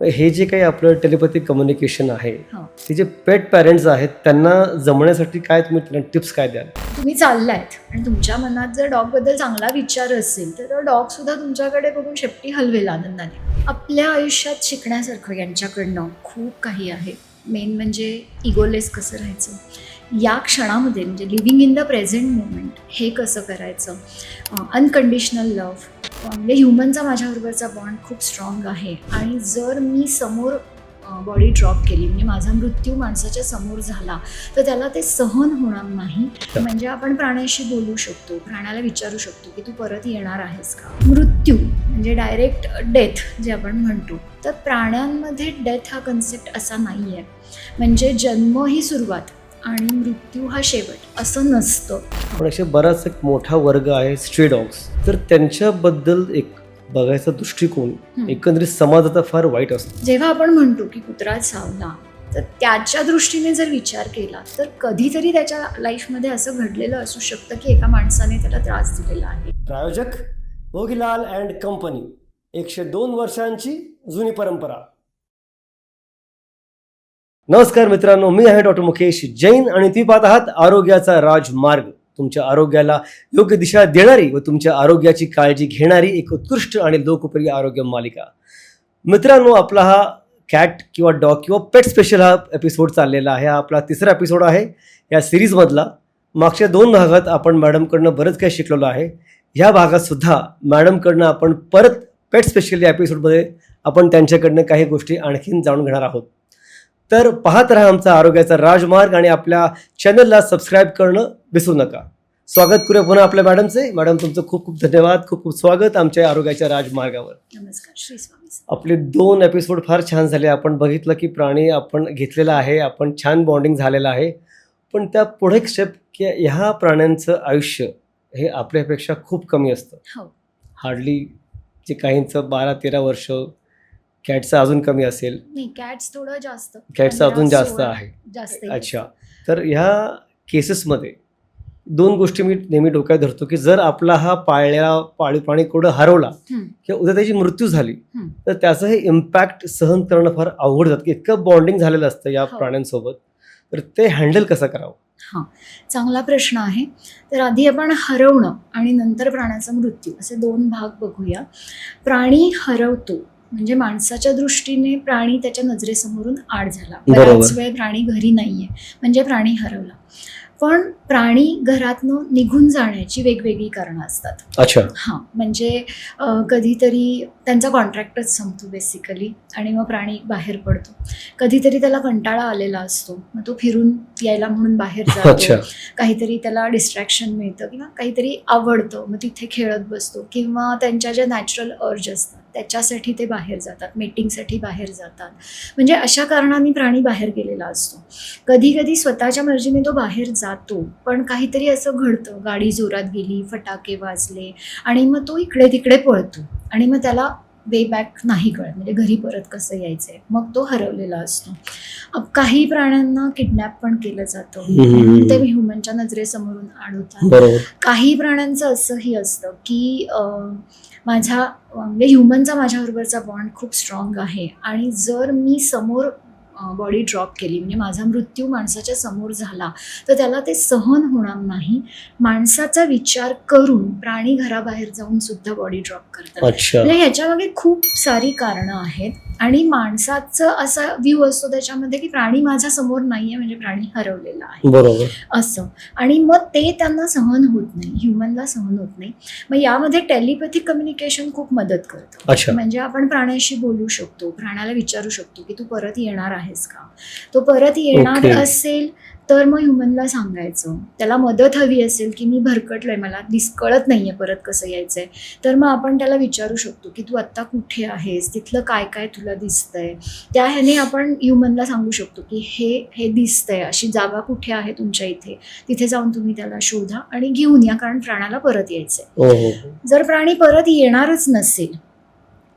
हे जे काही आपलं टेलिपॅथिक कम्युनिकेशन आहे, हां. ते जे पेट पॅरेंट्स आहेत त्यांना जमण्यासाठी काय तुम्ही त्यांना टिप्स काय द्याल? तुम्ही चाललायत आणि तुमच्या मनात जर डॉगबद्दल चांगला विचार असेल तर डॉगसुद्धा तुमच्याकडे बघून शेपटी हलवेल आनंदाने. आपल्या आयुष्यात शिकण्यासारखं यांच्याकडनं खूप काही आहे. मेन म्हणजे इगोलेस कसं राहायचं, या क्षणामध्ये म्हणजे living in the present moment हे कसं करायचं, अनकंडिशनल लव्ह, म्हणजे ह्युमनचा माझ्याबरोबरचा बॉन्ड खूप स्ट्रॉंग आहे. आणि जर मी समोर बॉडी ड्रॉप केली म्हणजे माझा मृत्यू माणसाच्या समोर झाला तर त्याला ते सहन होणार नाही. म्हणजे आपण प्राण्याशी बोलू शकतो, प्राण्याला विचारू शकतो की तू परत येणार आहेस का. मृत्यू म्हणजे डायरेक्ट डेथ जे आपण म्हणतो, तर प्राण्यांमध्ये डेथ हा कन्सेप्ट असा नाही आहे. म्हणजे जन्म ही सुरुवात आणि मृत्यू हा शेवट असं नसतं. पण असे बराच एक मोठा वर्ग आहे स्ट्रे डॉग्स, तर त्यांच्याबद्दल एक बघायचा दृष्टिकोन एकंदरीत समाजाचा फार वाईट असतो. जेव्हा आपण म्हणतो की कुत्रा चावला तर त्याच्या दृष्टीने जर विचार केला तर कधीतरी त्याच्या लाईफमध्ये असं घडलेलं असू शकतं की एका माणसाने त्याला त्रास दिलेला आहे. प्रायोजक भोगीलाल अँड कंपनी, 102 वर्षांची जुनी परंपरा. नमस्कार मित्रांनो, मी आहे डॉक्टर मुकेश जैन आणि तुम्ही पाहत आहात आरोग्याचा राजमार्ग. तुमच्या आरोग्याला योग्य दिशा देणारी व तुमच्या आरोग्याची काळजी घेणारी एक उत्कृष्ट आणि लोकप्रिय आरोग्य मालिका. मित्रांनो, आपला हा कॅट किंवा डॉग किंवा पेट स्पेशल हा एपिसोड चाललेला आहे. हा आपला तिसरा एपिसोड आहे या सिरीजमधला. मागच्या 2 भागात आपण मॅडमकडनं बरंच काही शिकलेलो आहे. ह्या भागात सुद्धा मॅडमकडनं आपण परत पेट स्पेशल या एपिसोडमध्ये आपण त्यांच्याकडनं काही गोष्टी आणखीन जाणून घेणार आहोत. तर पाहत राहा आमचा आरोग्याचा राजमार्ग आणि आपल्या चॅनलला सबस्क्राईब करणं विसरू नका. स्वागत करूया पुन्हा आपल्या मॅडमचे. मॅडम, तुमचं खूप खूप धन्यवाद, खूप खूप स्वागत आमच्या आरोग्याच्या राजमार्गावर. नमस्कार, श्री स्वामी. आपले 2 एपिसोड फार छान झाले. आपण बघितलं की प्राणी आपण घेतलेला आहे, आपण छान बॉन्डिंग झालेलं आहे. पण त्या पुढे एक स्टेप की ह्या प्राण्यांचं आयुष्य हे आपल्यापेक्षा खूप कमी असतं. हो. हार्डली जे काहींचं 12-13 वर्ष, कॅटचं अजून कमी असेल. नाही, कॅट्स थोडं जास्त, कॅटचं अजून जास्त 15-16 आहे. जास्त. अच्छा, तर ह्या केसेसमध्ये 2 गोष्टी मी नेहमी डोक्यात धरतो की जर आपला हा पाळलेला पाळीव प्राणी कुठं हरवला किंवा उद्या त्याची मृत्यू झाली तर त्याचं हे इम्पॅक्ट सहन करणं फार अवघड जातं. इतकं बॉन्डिंग झालेलं असतं या प्राण्यांसोबत, तर ते हँडल कसं करावं? हां, चांगला प्रश्न आहे. तर आधी आपण हरवणं आणि नंतर प्राण्याचा मृत्यू असे 2 भाग बघूया. प्राणी हरवतो म्हणजे माणसाच्या दृष्टीने प्राणी त्याच्या नजरेसमोरून आड झाला. बराच वेळ प्राणी घरी नाहीये म्हणजे प्राणी हरवला. पण प्राणी घरातनं निघून जाण्याची वेगवेगळी कारणं असतात. अच्छा. हां, म्हणजे कधीतरी त्यांचा कॉन्ट्रॅक्टच संपतो बेसिकली आणि मग प्राणी बाहेर पडतो. कधीतरी त्याला कंटाळा आलेला असतो, मग तो फिरून यायला म्हणून बाहेर जातो. काहीतरी त्याला डिस्ट्रॅक्शन मिळतं किंवा काहीतरी आवडतं, मग तिथे खेळत बसतो. किंवा त्यांच्या ज्या नॅचरल अर्ज असतात त्याच्यासाठी ते बाहेर जातात, मीटिंगसाठी बाहेर जातात. म्हणजे अशा कारणाने प्राणी बाहेर गेलेला असतो. कधी कधी स्वतःच्या मर्जीने तो बाहेर जातो, पण काहीतरी असं घडतं, गाडी जोरात गेली, फटाके वाजले आणि मग तो इकडे तिकडे पळतो आणि मग त्याला वे बॅक नाही कळत, म्हणजे घरी परत कसं यायचंय, मग तो हरवलेला असतो. काही प्राण्यांना किडनॅप पण केलं जातं, ते ह्युमनच्या नजरेसमोरून आढळतात. काही प्राण्यांचं असंही असतं की माझा म्हणजे ह्युमनचा माझ्याबरोबरचा बॉन्ड खूप स्ट्रॉंग आहे आणि जर मी समोर बॉडी ड्रॉप केली म्हणजे माझा मृत्यू माणसाच्या समोर झाला तर त्याला ते सहन होणार नाही. माणसाचा विचार करून प्राणी घराबाहेर जाऊन सुद्धा बॉडी ड्रॉप करतात. म्हणजे ह्याच्यामागे खूप सारी कारणं आहेत आणि माणसाचं असा व्ह्यू असतो त्याच्यामध्ये की प्राणी माझ्या समोर नाहीये म्हणजे प्राणी हरवलेला आहे असं. आणि मग ते त्यांना सहन होत नाही, ह्युमनला सहन होत नाही. मग यामध्ये टेलिपॅथिक कम्युनिकेशन खूप मदत करतं. म्हणजे आपण प्राण्याशी बोलू शकतो, प्राण्याला विचारू शकतो की तू परत येणार आहेस का. तो परत येणार असेल तर मग ह्युमनला सांगायचं. त्याला मदत हवी असेल की मी भरकटलोय, मला कळत नाहीये परत कसं यायचंय, तर मग आपण त्याला विचारू शकतो की तू आत्ता कुठे आहेस, तिथलं काय काय तुला दिसतंय. त्या ह्याने आपण ह्युमनला सांगू शकतो की हे दिसतंय, अशी जागा कुठे आहे तुमच्या इथे, तिथे जाऊन तुम्ही त्याला शोधा आणि घेऊन या, कारण प्राण्याला परत यायचंय. जर प्राणी परत येणारच नसेल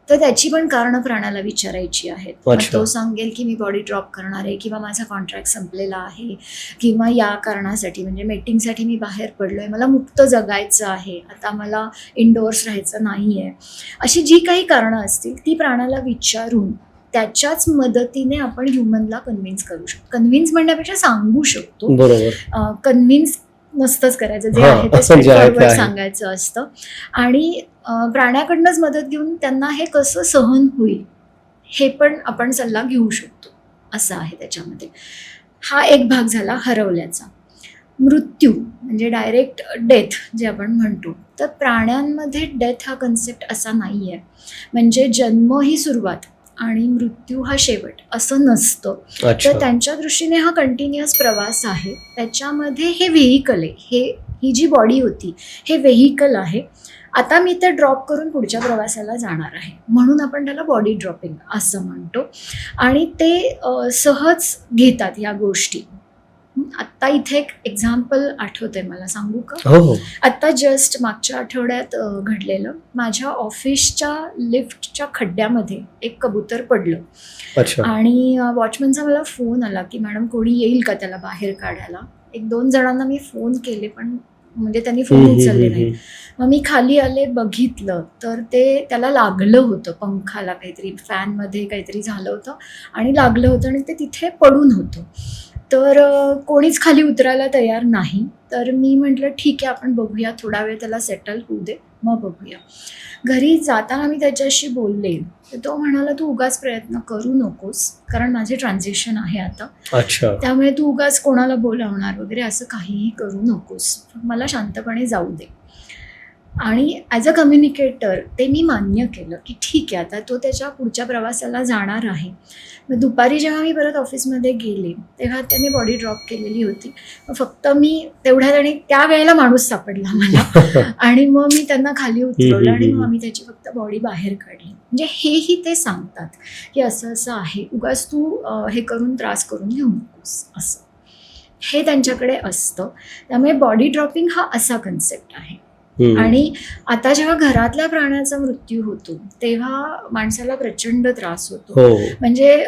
तर त्याची पण कारणं प्राण्याला विचारायची आहेत. तो सांगेल की मी बॉडी ड्रॉप करणार आहे किंवा माझा कॉन्ट्रॅक्ट संपलेला आहे किंवा या कारणासाठी म्हणजे मीटिंगसाठी मी बाहेर पडलोय, मला मुक्त जगायचं आहे, आता मला इंडोर्स राहायचं नाही आहे. अशी जी काही कारणं असतील ती प्राण्याला विचारून त्याच्याच मदतीने आपण ह्युमनला कन्व्हिन्स करू शकतो. कन्व्हिन्स म्हणण्यापेक्षा सांगू शकतो. बरोबर. कन्व्हिन्स नसतंच करायचं, जे हा, आहे ते जे आहे ते स्ट्रेटफॉरवर्ड आहे. सांगायचं असतं. आणि प्राण्याकडनंच मदत घेऊन त्यांना हे कसं सहन होईल हे पण आपण सल्ला घेऊ शकतो, असं आहे त्याच्यामध्ये. हा एक भाग झाला हरवल्याचा. मृत्यू म्हणजे डायरेक्ट डेथ जे आपण म्हणतो, तर प्राण्यांमध्ये डेथ हा कन्सेप्ट असा नाही आहे. म्हणजे जन्म ही सुरुवात आणि मृत्यू हा शेवट असं नसतं. अच्छा. तर त्यांच्या दृष्टीने हा कंटिन्युअस प्रवास आहे. त्याच्यामध्ये हे व्हेइकल आहे, ही जी बॉडी होती हे व्हेइकल आहे. आता मी ते ड्रॉप करून पुढच्या प्रवासाला जाणार आहे, म्हणून आपण त्याला बॉडी ड्रॉपिंग असं म्हणतो. आणि ते सहज घेतात या गोष्टी. आत्ता इथे एक एक्झाम्पल आठवतंय मला, सांगू का? हो. आत्ता जस्ट मागच्या आठवड्यात घडलेलं. माझ्या ऑफिसच्या लिफ्टच्या खड्ड्यामध्ये एक कबूतर पडलं. अच्छा. आणि वॉचमनचा मला फोन आला की मॅडम कोणी येईल का त्याला बाहेर काढायला. 1-2 जणांना मी फोन केले, पण म्हणजे त्यांनी फोन उचलले नाही. मग मी खाली आले, बघितलं तर ते त्याला लागलं होतं, पंखाला काहीतरी, फॅनमध्ये काहीतरी झालं होतं आणि लागलं होतं आणि ते तिथे पडून होतं. तर कोणीच खाली उतरायला तयार नाही. तर मी म्हटलं ठीक आहे, आपण बघूया, थोडा वेळ त्याला सेटल होऊ दे, मग बघूया. घरी जाताना मी त्याच्याशी बोलले, तर तो म्हणाला तू उगाच प्रयत्न करू नकोस, कारण माझे ट्रान्झिशन आहे आता, अच्छा. त्यामुळे तू उगाच कोणाला बोलावणार वगैरे असं काहीही करू नकोस, मला शांतपणे जाऊ दे. आणि ॲज अ कम्युनिकेटर ते मी मान्य केलं की ठीक आहे, आता तो त्याच्या पुढच्या प्रवासाला जाणार आहे. मग दुपारी जेव्हा मी परत ऑफिसमध्ये गेले तेव्हा त्याने बॉडी ड्रॉप केलेली होती. मग फक्त मी तेवढ्यात, आणि त्या वेळेला माणूस सापडला मला, आणि मग मी त्यांना खाली उतरवलं आणि मग आम्ही त्याची फक्त बॉडी बाहेर काढली. म्हणजे हेही ते सांगतात की असं असं आहे, उगाच तू हे करून त्रास करून घेऊ नकोस, असं हे त्यांच्याकडे असतं. त्यामुळे बॉडी ड्रॉपिंग हा असा कन्सेप्ट आहे. आणि आता जेव्हा घरातल्या प्राण्याचा मृत्यू होतो तेव्हा माणसाला प्रचंड त्रास होतो. म्हणजे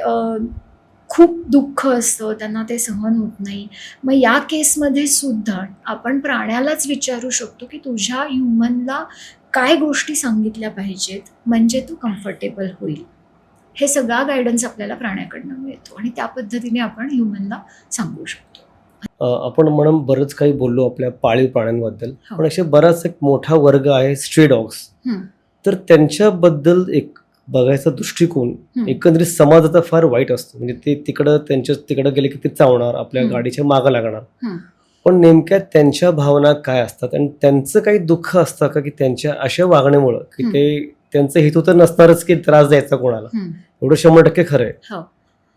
खूप दुःख असतं, त्यांना ते सहन होत नाही. मग या केसमध्ये सुद्धा आपण प्राण्यालाच विचारू शकतो की तुझ्या ह्युमनला काय गोष्टी सांगितल्या पाहिजेत म्हणजे तू कम्फर्टेबल होईल. हे सगळा गायडन्स आपल्याला प्राण्याकडनं मिळतो आणि त्या पद्धतीने आपण ह्युमनला सांगू शकतो. आपण म्हणून बरंच काही बोललो आपल्या पाळीव प्राण्यांबद्दल, हो. पण असे बराच एक मोठा वर्ग आहे स्ट्रे डॉग्स. तर त्यांच्याबद्दल एक बघायचा दृष्टिकोन एकंदरीत समाजाचा फार वाईट असतो. म्हणजे ते तिकडं गेले की ते चावणार, आपल्या गाडीच्या मागं लागणार. पण नेमक्या त्यांच्या भावना काय असतात आणि त्यांचं काही दुःख असतं का की त्यांच्या अशा वागण्यामुळं की ते त्यांचं हेतू तर नसणारच की त्रास द्यायचा कोणाला, एवढं 100% खरं आहे.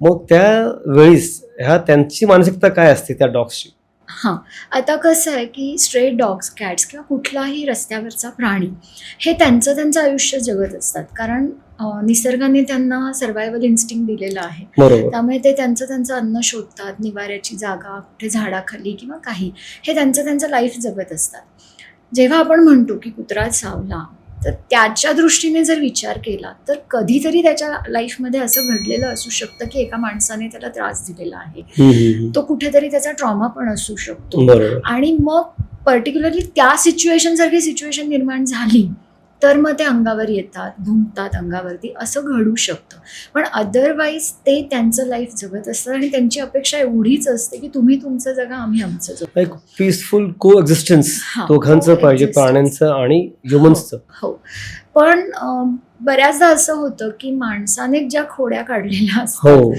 मग त्यावेळीस त्यांची मानसिकता काय असते त्या डॉग्सची? हां, आता कसं आहे की स्ट्रे डॉग्स, कॅट्स किंवा कुठलाही रस्त्यावरचा प्राणी हे त्यांचं आयुष्य जगत असतात. कारण निसर्गाने त्यांना सर्व्हायव्हल इन्स्टिंक्ट दिलेलं आहे. त्यामुळे ते त्यांचं अन्न शोधतात, निवाऱ्याची जागा, कुठे झाडाखाली किंवा काही, हे त्यांचं लाईफ जगत असतात. जेव्हा आपण म्हणतो की कुत्रा चावला, तर त्याच्या दृष्टीने जर विचार केला तर कधीतरी त्याच्या लाईफमध्ये असं घडलेलं असू शकतं की एका माणसाने त्याला त्रास दिलेला आहे. तो कुठेतरी त्याचा ट्रॉमा पण असू शकतो. आणि मग पर्टिक्युलरली त्या सिच्युएशन निर्माण झाली तर मग ते अंगावर येतात, भुंकतात अंगावरती, असं घडू शकतं. पण अदरवाईज ते त्यांचं लाईफ जगत असतात आणि त्यांची अपेक्षा एवढीच असते की तुम्ही तुमचं जगा, आम्ही आमचं जगू. एक पीसफुल को एक्झिस्टन्स दोघांचं पाहिजे, प्राण्यांचं आणि ह्युमन्सचं. हो. पण बऱ्याचदा असं होतं की माणसाने ज्या खोड्या काढलेल्या असतात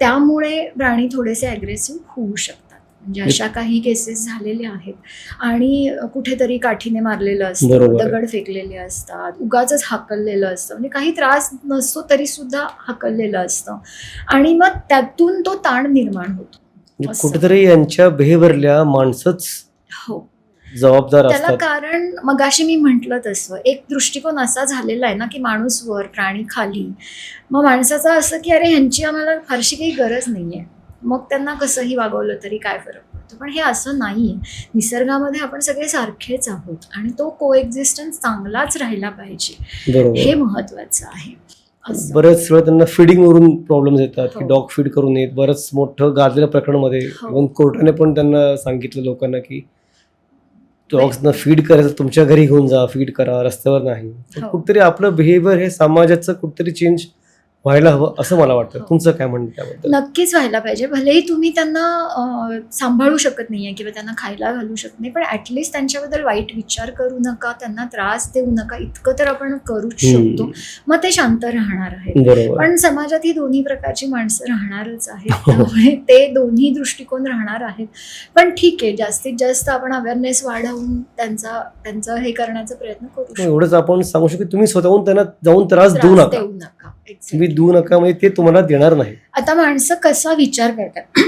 त्यामुळे प्राणी थोडेसे ॲग्रेसिव्ह होऊ शकतात. म्हणजे अशा काही केसेस झालेल्या आहेत. आणि कुठेतरी काठीने मारलेलं असतं, दगड फेकलेले असतात, उगाच हाकललेलं असतं, म्हणजे काही त्रास नसतो तरी सुद्धा हाकललेलं असतं आणि मग त्यातून तो ताण निर्माण होतो. कुठेतरी यांच्या बिहेवियरला माणसंच जबाबदार त्याला. असतात. कारण मगाशी मी म्हटलं तसं एक दृष्टिकोन असा झालेला आहे ना की माणूस वर, प्राणी खाली. मग माणसाचं असं की अरे ह्यांची आम्हाला फारशी काही गरज नाहीये, मग त्यांना कसंही वागवलं तरी काय फरक पडतो. पण हे असं नाहीये. निसर्गामध्ये आपण सगळे सारखेच आहोत आणि तो को एक्झिस्टन्स चांगलाच राहिला पाहिजे, हे महत्वाचं आहे. बरेच वेळा त्यांना फिडिंग वरून प्रॉब्लेम येतात की डॉग फीड करून येत. बरंच मोठं गाजलेल्या प्रकरणामध्ये इव्हन कोर्टाने पण त्यांना सांगितलं लोकांना की डॉग्सना फीड करायचं तुमच्या घरी घेऊन जा, फीड करा, रस्त्यावर नाही. कुठेतरी आपलं बिहेवियर हे समाजाचं कुठेतरी चेंज व्हायला हवं असं मला वाटतं. हो. तुमचं काय म्हणणं त्याबद्दल? नक्कीच व्हायला पाहिजे. भलेही तुम्ही त्यांना सांभाळू शकत नाहीये किंवा त्यांना खायला घालू शकत नाही, पण ऍटलिस्ट त्यांच्याबद्दल वाईट विचार करू नका, त्यांना त्रास देऊ नका, इतकं तर आपण करूच शकतो. मग ते शांत राहणार आहेत. बरोबर. पण समाजात ही दोन्ही प्रकारची माणसं राहणारच आहेत, त्यामुळे ते दोन्ही दृष्टिकोन राहणार आहेत. पण ठीक आहे, जास्तीत जास्त आपण अवेअरनेस वाढवून त्यांचं हे करण्याचा प्रयत्न करू शकतो. एवढंच आपण सांगू शकतो, तुम्ही स्वतःहून त्यांना जाऊन त्रास देऊ त्रास नका. देऊ नका. तुम्ही देऊ नका म्हणजे ते तुम्हाला देणार नाही. आता माणसं कसा विचार करतात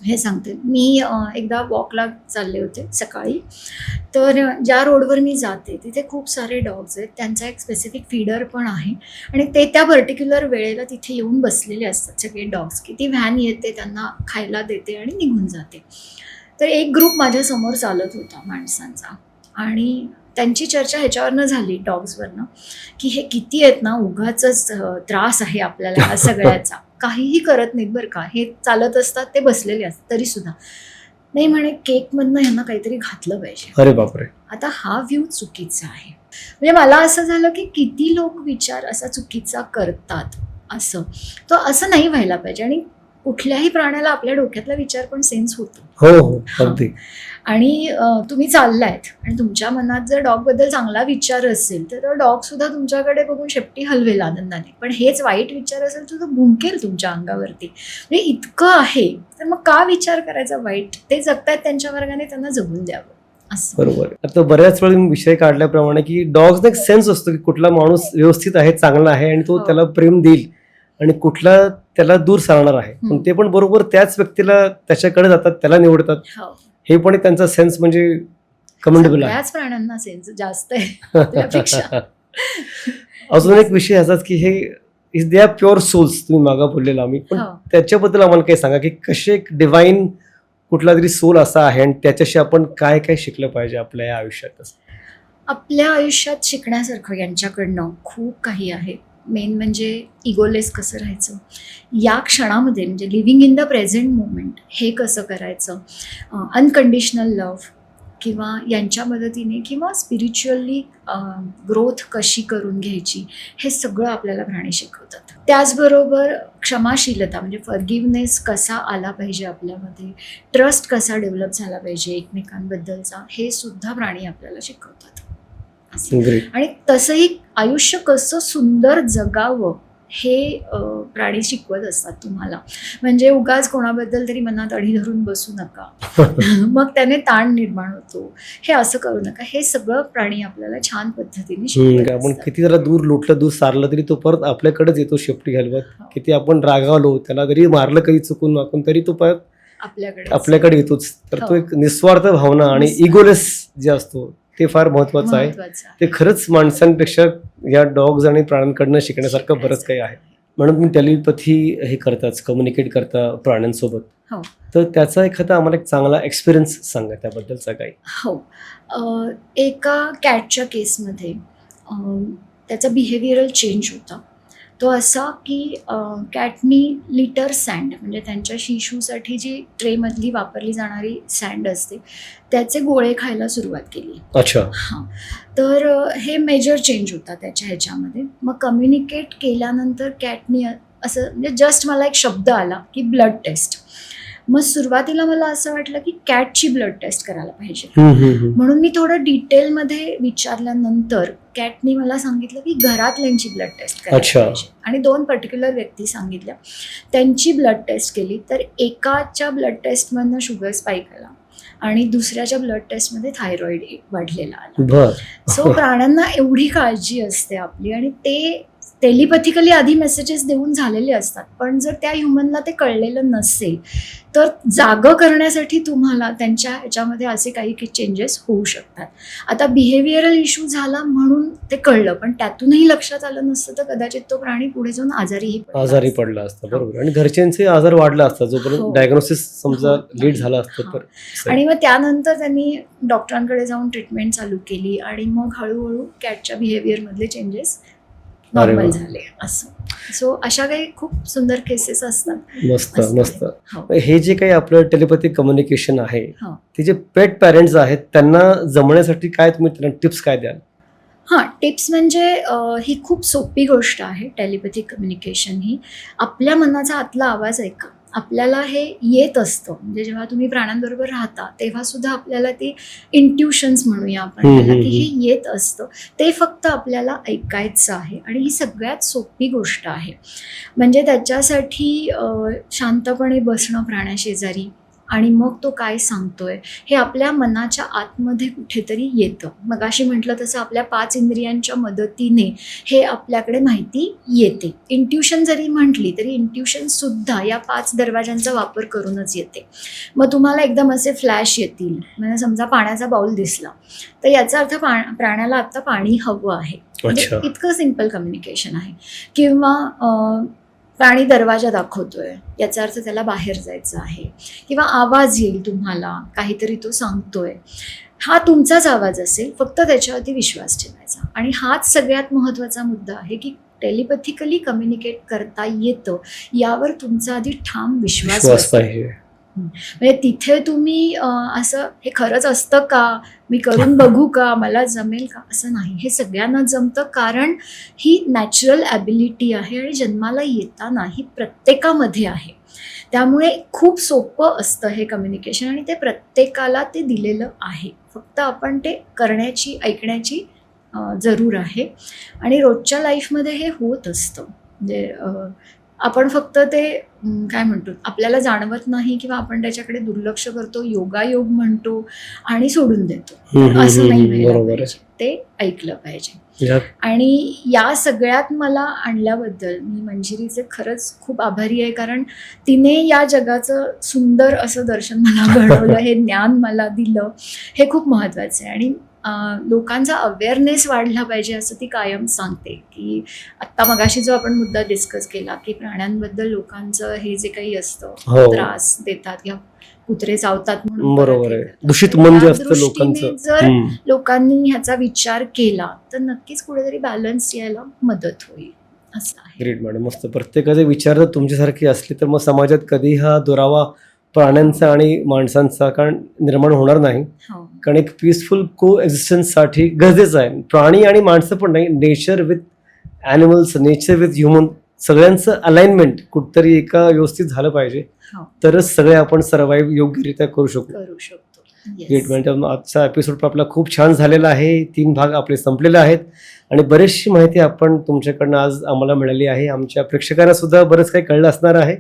हे सांगते मी. एकदा वॉकला चालले होते सकाळी, तर ज्या रोडवर मी जाते तिथे खूप सारे डॉग्स आहेत. त्यांचा एक स्पेसिफिक फीडर पण आहे आणि ते त्या पर्टिक्युलर वेळेला तिथे येऊन बसलेले असतात सगळे डॉग्स, की ती व्हॅन येते, त्यांना खायला देते आणि निघून जाते. तर एक ग्रुप माझ्यासमोर चालत होता माणसांचा, आणि त्यांची चर्चा ह्याच्यावरनं झाली, डॉग्सवरनं, की हे किती आहेत ना, उगाचच त्रास आहे आपल्याला हा सगळ्याचा. काहीही करत नाहीत बरं का, हे चालत असतात, ते बसलेले असतात तरी सुद्धा नाही. म्हणे केकमधनं ह्यांना काहीतरी घातलं पाहिजे. अरे बापरे. आता हा व्ह्यू चुकीचा आहे. म्हणजे मला असं झालं की किती लोक विचार असा चुकीचा करतात. असं नाही व्हायला पाहिजे. आणि कुठल्याही प्राण्याला आपल्या डोक्यातला विचार पण सेन्स होतो. हो, अगदी. आणि तुम्ही चाललायत आणि तुमच्या मनात जर डॉगबद्दल चांगला विचार असेल तर तो डॉग सुद्धा तुमच्याकडे बघून शेपटी हलवेल आनंदाने. पण हेच वाईट विचार असेल तर तो भुंकेल तुमच्या अंगावरती. म्हणजे इतकं आहे, तर मग का विचार करायचा वाईट? ते जगतायत त्यांच्या वर्गाने, त्यांना जगून द्यावं असं. बरोबर. आता बऱ्याच वेळा विषय काढल्याप्रमाणे की डॉग्सना एक सेन्स असतो की कुठला माणूस व्यवस्थित आहे, चांगला आहे आणि तो त्याला प्रेम देईल आणि कुठला त्याला दूर सारणार आहे. पण ते पण बरोबर त्याच व्यक्तीला त्याच्याकडे जातात, त्याला निवडतात. हे पण त्यांचा सेन्स म्हणजे कमेंडेबल आहे. त्याच प्राण्यांना सेन्स जास्त आहे आपल्यापेक्षा. अजून एक विषय असाच की हे is they are pure souls, तुम्ही मागा बोललेला आम्ही, पण त्याच्याबद्दल आम्हाला काही सांगा की कसे एक डिवाइन कुठला तरी सोल असा आहे आणि त्याच्याशी आपण काय काय शिकलं पाहिजे आपल्या या आयुष्यात. आपल्या आयुष्यात शिकण्यासारखं यांच्याकडनं खूप काही आहे. मेन म्हणजे इगोलेस कसं राहायचं या क्षणामध्ये, म्हणजे living in the present moment हे कसं करायचं, अनकंडिशनल लव्ह किंवा यांच्या मदतीने किंवा स्पिरिच्युअली ग्रोथ कशी करून घ्यायची, हे सगळं आपल्याला प्राणी शिकवतात. त्याचबरोबर क्षमाशीलता म्हणजे फॉरगिव्हनेस कसा आला पाहिजे आपल्यामध्ये, ट्रस्ट कसा डेव्हलप झाला पाहिजे एकमेकांबद्दलचा, हे सुद्धा प्राणी आपल्याला शिकवतात. आणि तसंही आयुष्य कसं सुंदर जगावं हे प्राणी शिकवत असतात तुम्हाला. म्हणजे उगाच कोणाबद्दल तरी मनात अढी धरून बसू नका, मग त्याने ताण निर्माण होतो, हे असं करू नका. हे सगळं प्राणी आपल्याला छान पद्धतीने शिकवत. आपण किती जरा दूर लोटलं, दूर सारलं तरी तो परत आपल्याकडेच येतो शेपटी घालवत. किती आपण रागावलो, त्याला जरी मारलं कधी चुकून वाकून, तरी तो परत आपल्याकडे येतोच. तर तो एक निस्वार्थ भावना आणि इगोलेस जे असतो ते फार महत्वाचं आहे. ते खरंच माणसांपेक्षा या डॉग्स आणि प्राण्यांकडनं शिकण्यासारखं बरंच काही आहे. म्हणून तुम्ही टेलिपॅथी हे करताच, कम्युनिकेट करता प्राण्यांसोबत. तर त्याचा एखादा आम्हाला एक चांगला एक्सपिरियन्स सांगा त्याबद्दलचा काही. हो, एका कॅटच्या केसमध्ये त्याचा बिहेवियरल चेंज होता. तो असा की कॅटनी लिटर सँड म्हणजे त्यांच्या शिशूसाठी जी ट्रेमधली वापरली जाणारी सँड असते त्याचे गोळे खायला सुरुवात केली. अच्छा. हां, तर हे मेजर चेंज होता त्याच्या ह्याच्यामध्ये. मग कम्युनिकेट केल्यानंतर कॅटनी असं म्हणजे जस्ट मला एक शब्द आला की ब्लड टेस्ट. मग सुरुवातीला मला असं वाटलं की कॅटची ब्लड टेस्ट करायला पाहिजे, म्हणून मी थोडं डिटेलमध्ये विचारल्यानंतर कॅटनी मला सांगितलं की घरातल्यांची ब्लड टेस्ट करायला पाहिजे. आणि 2 पर्टिक्युलर व्यक्ती सांगितल्या, त्यांची ब्लड टेस्ट केली. तर एकाच्या ब्लड टेस्टमधनं शुगर स्पाईक आला आणि दुसऱ्याच्या ब्लड टेस्टमध्ये थायरॉइड वाढलेला आला. सो प्राण्यांना एवढी काळजी असते आपली, आणि ते टेलिपॅथिकली आधी मेसेजेस देऊन झालेले असतात. पण जर त्या ह्युमनला ते कळलेलं नसेल तर जागं करण्यासाठी तुम्हाला त्यांच्या ह्याच्यामध्ये असे काही चेंजेस होऊ शकतात. आता बिहेवियरल इश्यू झाला म्हणून ते कळलं, पण त्यातूनही लक्षात आलं नसतं तर कदाचित तो प्राणी पुढे जाऊन आजारी पडला असता. बरोबर. आणि घरच्यांचे आजार वाढला असता जोपर्यंत डायग्नोसिस समजा लेट झाला असतं तर. आणि मग त्यानंतर त्यांनी डॉक्टरांकडे जाऊन ट्रीटमेंट चालू केली आणि मग हळूहळू कॅटच्या बिहेवियर मधले चेंजेस नॉर्मल झाले असं. सो अशा काही खूप सुंदर केसेस असतात. मस्त मस्त. हे जे काही आपलं टेलिपॅथिक कम्युनिकेशन आहे, ते जे पेट पॅरेंट्स आहेत त्यांना जमण्यासाठी काय तुम्ही त्यांना टिप्स काय द्याल? हां, टिप्स म्हणजे ही खूप सोपी गोष्ट आहे टेलिपॅथिक कम्युनिकेशन ही. आपल्या मनाचा आतला आवाज ऐका. आपल्याला हे येत असतं. म्हणजे जेव्हा तुम्ही प्राण्यांबरोबर राहता, तेव्हासुद्धा आपल्याला ते इंट्युशन्स म्हणूया आपण त्याला, की हे येत असतं. ते फक्त आपल्याला ऐकायचं आहे आणि ही सगळ्यात सोपी गोष्ट आहे. म्हणजे त्याच्यासाठी शांतपणे बसणं प्राण्याशेजारी आणि मग तो काय सांगतोय हे आपल्या मनाच्या आतमध्ये कुठेतरी येतं. मगाशी म्हटलं तसं आपल्या 5 इंद्रियांच्या मदतीने हे आपल्याकडे माहिती येते. इंट्युशन जरी म्हटली तरी इंट्युशनसुद्धा या 5 दरवाजांचा वापर करूनच येते. मग तुम्हाला एकदम असे फ्लॅश येतील. म्हणजे समजा पाण्याचा बाऊल दिसला, तर याचा अर्थ प्राण्याला आत्ता पाणी हवं आहे. म्हणजे इतकं सिम्पल कम्युनिकेशन आहे. किंवा प्राणी दरवाजा दाखवतोय, याचा अर्थ त्याला बाहेर जायचं आहे. किंवा आवाज येईल तुम्हाला, काहीतरी तो सांगतोय. हा तुमचाच आवाज असेल, फक्त त्याच्यावरती विश्वास ठेवायचा. आणि हाच सगळ्यात महत्त्वाचा मुद्दा आहे की टेलिपॅथिकली कम्युनिकेट करता येतं यावर तुमचा आधी ठाम विश्वास पाहिजे. म्हणजे तिथे तुम्ही असं हे खरंच असतं का, मी करून बघू का, मला जमेल का, असं नाही. हे सगळ्यांना जमतं, कारण ही नॅचरल ॲबिलिटी आहे आणि जन्माला येताना ही प्रत्येकामध्ये आहे. त्यामुळे खूप सोपं असतं हे कम्युनिकेशन आणि ते प्रत्येकाला ते दिलेलं आहे. फक्त आपण ते करण्याची, ऐकण्याची जरूर आहे. आणि रोजच्या लाईफमध्ये हे होत असतं. म्हणजे आपण फक्त ते काय म्हणतो, आपल्याला जाणवत नाही किंवा आपण त्याच्याकडे दुर्लक्ष करतो, योगायोग म्हणतो आणि सोडून देतो. असं नाही व्हायला पाहिजे. ते ऐकलं पाहिजे. आणि या सगळ्यात मला आणल्याबद्दल मी मंजिरीचे खरंच खूप आभारी आहे, कारण तिने या जगाचं सुंदर असं दर्शन मला घडवलं, हे ज्ञान मला दिलं. हे खूप महत्त्वाचं आहे. आणि लोकांचा अवेअरनेस वाढला पाहिजे असं ती कायम सांगते. की आत्ता मगाशी जो आपण मुद्दा डिस्कस केला की प्राण्यांबद्दल लोकांचं हे जे काही असतं, त्रास देतात किंवा कुत्रे चावतात म्हणून, बरोबर आहे, दूषित मन जे असतं लोकांचं, जर लोकांनी ह्याचा विचार केला तर नक्कीच कुठेतरी बॅलन्स यायला मदत होईल असं आहे. ग्रेट मॅडम, मस्त. प्रत्येकाचे विचार जर तुमच्यासारखे असले तर मग समाजात कधी हा दुरावा प्राण्यांचा आणि माणसांचा कारण निर्माण होणार नाही. कारण एक पीसफुल को एक्झिस्टन्ससाठी गरजेचं आहे. प्राणी आणि माणसं पण नाही, nature with animals, nature with human, सगळ्यांचं अलाइनमेंट कुठतरी एका व्यवस्थित झालं पाहिजे, तरच सगळे आपण सर्वाईव्ह योग्यरित्या करू शकतो. ग्रेट मॅडम, आजचा एपिसोड आपला खूप छान झालेला आहे. 3 भाग आपले संपलेले आहेत आणि बरीचशी माहिती आपण तुमच्याकडनं आज आम्हाला मिळाली आहे. आमच्या प्रेक्षकांना सुद्धा बरंच काही कळलं असणार आहे.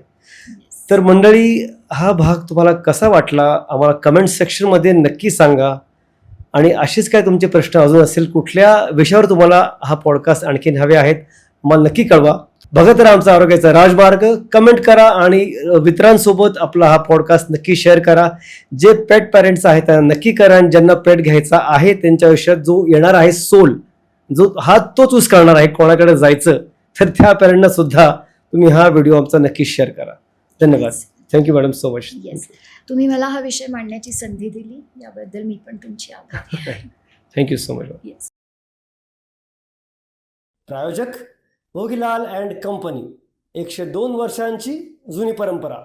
तर मंडळी, हा भाग तुम्हाला कसा वाटला आम्हाला कमेंट सेक्शनमध्ये नक्की सांगा. आणि असेच काय तुमचे प्रश्न अजून असेल, कुठल्या विषयावर तुम्हाला हा पॉडकास्ट आणखीन हवे आहेत, मला नक्की कळवा. बघत राहा आमचा आरोग्याचा राजमार्ग. कमेंट करा आणि मित्रांसोबत आपला हा पॉडकास्ट नक्की शेअर करा. जे पेट पॅरेंट्स आहेत त्यांना नक्की करा. आणि ज्यांना पेट घ्यायचा आहे त्यांच्या आयुष्यात जो येणार आहे सोल, जो हा तो चूज करणार आहे कोणाकडे जायचं, तर त्या पॅरेंटना सुद्धा तुम्ही हा व्हिडिओ आमचा नक्की शेअर करा. धन्यवाद. Thank you madam so much. तुम्ही मला हा विषय मांडण्याची संधी दिली, याबद्दल मी पण तुमची आभारी आहे. Thank you so much. प्रायोजक भोगीलाल अँड कंपनी, 102 वर्षांची जुनी परंपरा.